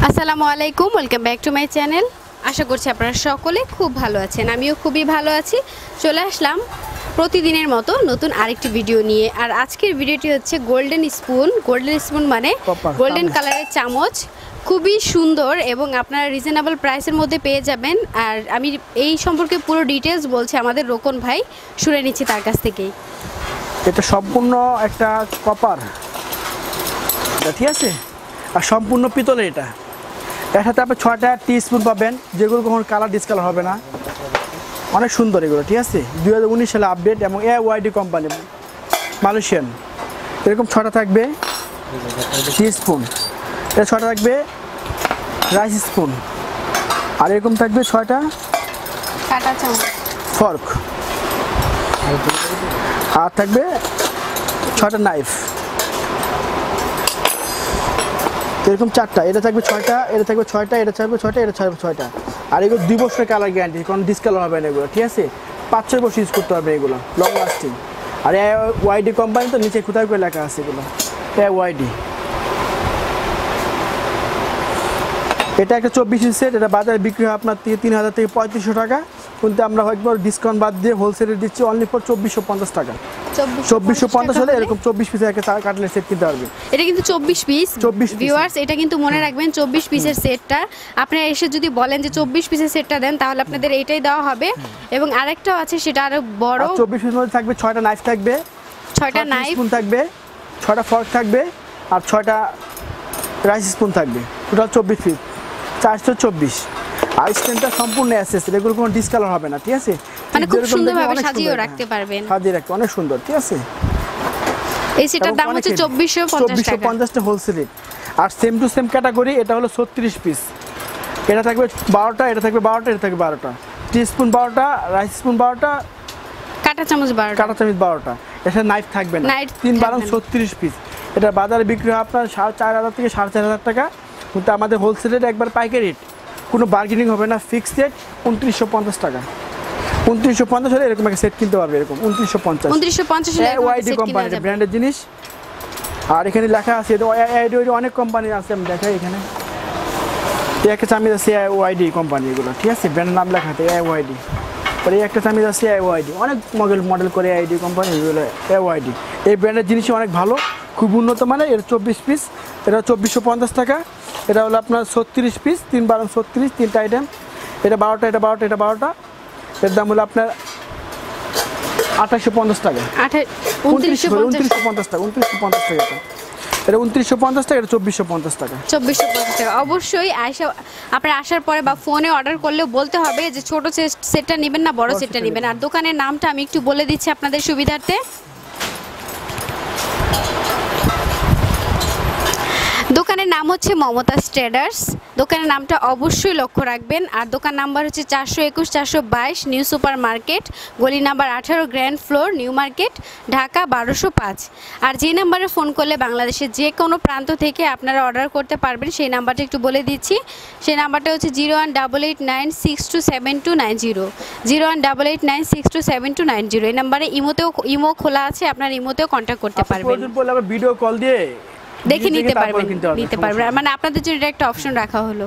আসসালামু আলাইকুম, welcome back to my channel. আশা করছি আপনারা সকলে খুব ভালো আছেন, আমিও খুবই ভালো আছি। চলে আসলাম প্রতিদিনের মতো নতুন আরেকটি ভিডিও নিয়ে। আর আজকের ভিডিওটি হচ্ছে গোল্ডেন স্পুন মানে গোল্ডেন কালারের চামচ, খুবই সুন্দর এবং আপনারা রিজনেবল প্রাইসের মধ্যে পেয়ে যাবেন। আর আমি এই সম্পর্কে পুরো ডিটেলস বলছি আমাদের রোকন ভাই, শুনে নিচ্ছি তার কাছ থেকেই। এটা সম্পূর্ণ একটা কপার, ঠিক আছে, আর সম্পূর্ণ পিতলের। এর সাথে আপনি 6টা টি স্পুন পাবেন, যেগুলো কখনো কালার ডিসকালার হবে না, অনেক সুন্দর এগুলো, ঠিক আছে। 2019 সালে আপডেট এবং AYD কোম্পানি, মালয়েশিয়ান। এরকম 6টা থাকবে টি স্পুন, এটা 6টা থাকবে রাইস স্পুন, আর এরকম থাকবে 6টা কাঁটা চামচ ফর্ক, আর থাকবে 6টা নাইফ, এরকম 4টা। এটা থাকবে 6টা, এটা থাকবে 6টা, এটা থাকবে 6টা, এটা থাকবে 6টা। আর এগুলো 2 বছরের কালার গ্যারান্টি, কোনো ডিসকালার হবে না এগুলো, ঠিক আছে। 5-6 বছর ইউজ করতে হবে এগুলো, লং লাস্টিং। আর AYD কোম্পানি তো নিচে কোথায় করে লেখা আছে এগুলো, AYD। এটা একটা 24 পিস সেট, এটা বাজারে বিক্রি হয় আপনার 3000 থেকে 3500 টাকা, কিন্তু আমরা একবার ডিসকাউন্ট বাদ দিয়ে হোলসেলে দিচ্ছি অনলি ফর 2450 টাকা। 2450 হলে এরকম 24 পিসের একটা কাটলেট সেট কিনতে পারবে। এটা কিন্তু 24 পিস ভিউয়ার্স, এটা কিন্তু মনে রাখবেন 24 পিসের সেটটা। আপনারা এসে যদি বলেন যে 24 পিসের সেটটা দেন, তাহলে আপনাদের এইটাই দেওয়া হবে। এবং আরেকটাও আছে, সেটা আরো বড়। 24 পিসের মধ্যে থাকবে 6টা নাইফ থাকবে, 6টা নাইফ স্পুন থাকবে, 6টা ফর্ক থাকবে, আর 6টা রাইস স্পুন থাকবে। Total 24 piece, 424। আর স্ট্যান্ডটা সম্পূর্ণ অ্যাসেস, এগুলো কোনো ডিসকালার হবে না, ঠিক আছে। মানে খুব সুন্দরভাবে সাজিয়েও রাখতে পারবেন, সাজিয়ে রাখতে অনেক সুন্দর, ঠিক আছে। এই সেটার দাম হচ্ছে 2450 টাকা হোলসেল রেট। আর সেম টু সেম ক্যাটাগরি, এটা হলো 36 পিস। এটা থাকবে 12টা, এটা থাকবে 12টা, এটা থাকবে 12টা। টি স্পুন 12টা, রাইস স্পুন 12টা, কাঁটা চামচ 12টা, কাঁটা চামচ 12টা। এটা নাইফ থাকবে না। 3 36 পিস। এটা বাজারে বিক্রি হয় আপনার 4500 থেকে 4500 টাকা, কিন্তু আমাদের হোলসেল রেট একবার পাইকারি রেট, কোনো বার্গেনিং হবে না, ফিক্সড রেট 2950 টাকা। 2950 হলে এরকম একটা সেট কিনতে পারবে, এরকম 2950 হলে AYD কোম্পানির ব্র্যান্ডের জিনিস। আর এখানে লেখা আছে, AYD অনেক কোম্পানি আছে, আমি দেখাই এখানে। একটা চামিচ আছে AYD কোম্পানি, এগুলো ঠিক আছে, ব্র্যান্ডের নাম লেখা আছে AYD। পরে একটা চামিচ আছে AYD, অনেক মডেল করে AYD কোম্পানি, এগুলো AYD। এই ব্র্যান্ডের জিনিসই অনেক ভালো, খুব উন্নত মানের। এটা 24 পিস, এটা 2450 টাকা। এটা হলো আপনার 36 পিস, 3 12 36, 3টা আইটেম। এটা 12টা, এটা 12টা, এটা 12টা। এর দাম হলো আপনার 2850 টাকা, 2950 টাকা, 2950 টাকা। এটা 2950 টাকা, এটা 2450 টাকা, 2450 টাকা। অবশ্যই আপনারা আসার পরে বা ফোনে অর্ডার করলেও বলতে হবে যে ছোট সেটটা নেবেন না বড় সেটটা নেবেন। আর দোকানের নামটা আমি একটু বলে দিচ্ছি আপনাদের সুবিধার্থে। দোকানের নাম হচ্ছে মমতাজ ট্রেডার্স, দোকানের নামটা অবশ্যই লক্ষ্য রাখবেন। আর দোকান নাম্বার হচ্ছে 421 422 নিউ সুপার মার্কেট, গলি number 18, grand floor, new market, Dhaka 1205। আর যে নাম্বারে ফোন করলে বাংলাদেশের যে কোনো প্রান্ত থেকে আপনারা অর্ডার করতে পারবেন, সেই নাম্বারটা একটু বলে দিচ্ছি। সেই নাম্বারটা হচ্ছে 018896272990, 018896272990। এই নাম্বারে ইমো খোলা আছে, আপনার ইমোতেও কন্ট্যাক্ট করতে পারবেন। ভিডিও কল দিয়ে দেখে নিতে পারবেন। মানে আপনাদের জন্য এটা একটা অপশন রাখা হলো।